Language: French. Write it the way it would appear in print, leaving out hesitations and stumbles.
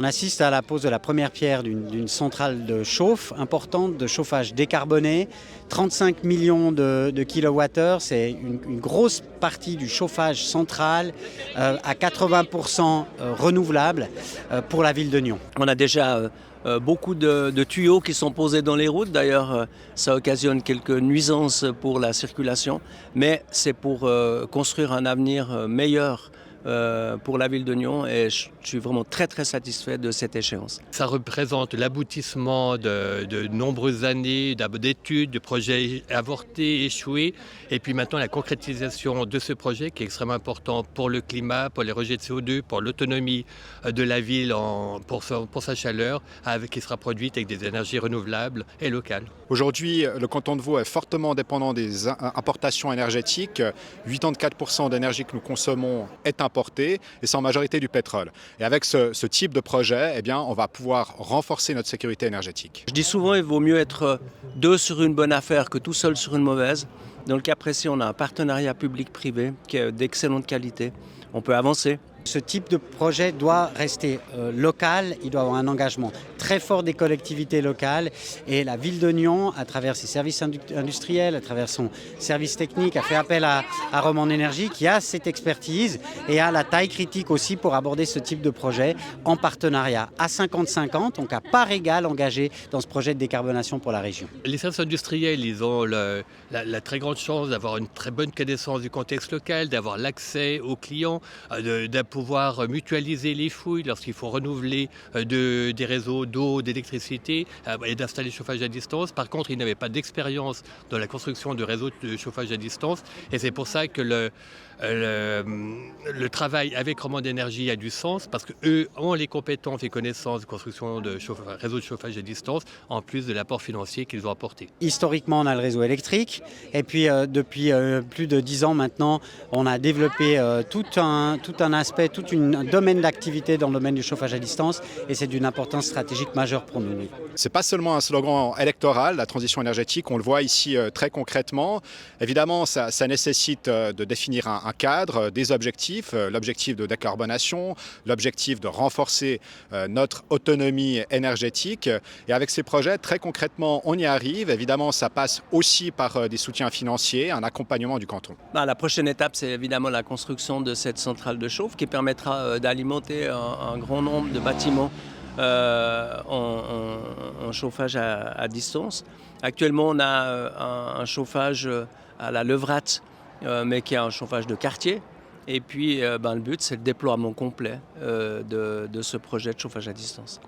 On assiste à la pose de la première pierre d'une centrale de chauffe importante, de chauffage décarboné. 35 millions de kilowattheures, c'est une grosse partie du chauffage central à 80% renouvelable pour la ville de Nyon. On a déjà beaucoup de tuyaux qui sont posés dans les routes. D'ailleurs, ça occasionne quelques nuisances pour la circulation, mais c'est pour construire un avenir meilleur pour la ville de Nyon et je suis vraiment très satisfait de cette échéance. Ça représente l'aboutissement de nombreuses années d'études, de projets avortés, échoués, et puis maintenant la concrétisation de ce projet qui est extrêmement important pour le climat, pour les rejets de CO2, pour l'autonomie de la ville pour sa chaleur, qui sera produite avec des énergies renouvelables et locales. Aujourd'hui, le canton de Vaud est fortement dépendant des importations énergétiques. 84% d'énergie que nous consommons est importée et c'est en majorité du pétrole. Et avec ce type de projet, eh bien, on va pouvoir renforcer notre sécurité énergétique. Je dis souvent il vaut mieux être deux sur une bonne affaire que tout seul sur une mauvaise. Dans le cas précis, on a un partenariat public-privé qui est d'excellente qualité. On peut avancer. Ce type de projet doit rester local, il doit avoir un engagement très fort des collectivités locales et la ville de Nyon, à travers ses services industriels, à travers son service technique, a fait appel à Romande Énergie qui a cette expertise et a la taille critique aussi pour aborder ce type de projet en partenariat à 50-50, donc à part égale engagé dans ce projet de décarbonation pour la région. Les services industriels, ils ont la très grande chance d'avoir une très bonne connaissance du contexte local, d'avoir l'accès aux clients, de pouvoir mutualiser les fouilles lorsqu'il faut renouveler des réseaux d'eau, d'électricité et d'installer le chauffage à distance. Par contre, ils n'avaient pas d'expérience dans la construction de réseaux de chauffage à distance et c'est pour ça que le travail avec Romande Énergie a du sens parce qu'eux ont les compétences et connaissances de construction de réseaux de chauffage à distance en plus de l'apport financier qu'ils ont apporté. Historiquement, on a le réseau électrique et puis depuis plus de 10 ans maintenant, on a développé tout un aspect, tout un domaine d'activité dans le domaine du chauffage à distance et c'est d'une importance stratégique majeure pour nous. C'est pas seulement un slogan électoral, la transition énergétique, on le voit ici très concrètement. Évidemment, ça nécessite de définir un cadre, des objectifs, l'objectif de décarbonation, l'objectif de renforcer notre autonomie énergétique. Et avec ces projets, très concrètement, on y arrive. Évidemment, ça passe aussi par des soutiens financiers, un accompagnement du canton. La prochaine étape, c'est évidemment la construction de cette centrale de chauffe qui permettra d'alimenter un grand nombre de bâtiments en chauffage à distance. Actuellement, on a un chauffage à la levrate, mais qui est un chauffage de quartier. Et puis, le but, c'est le déploiement complet de ce projet de chauffage à distance.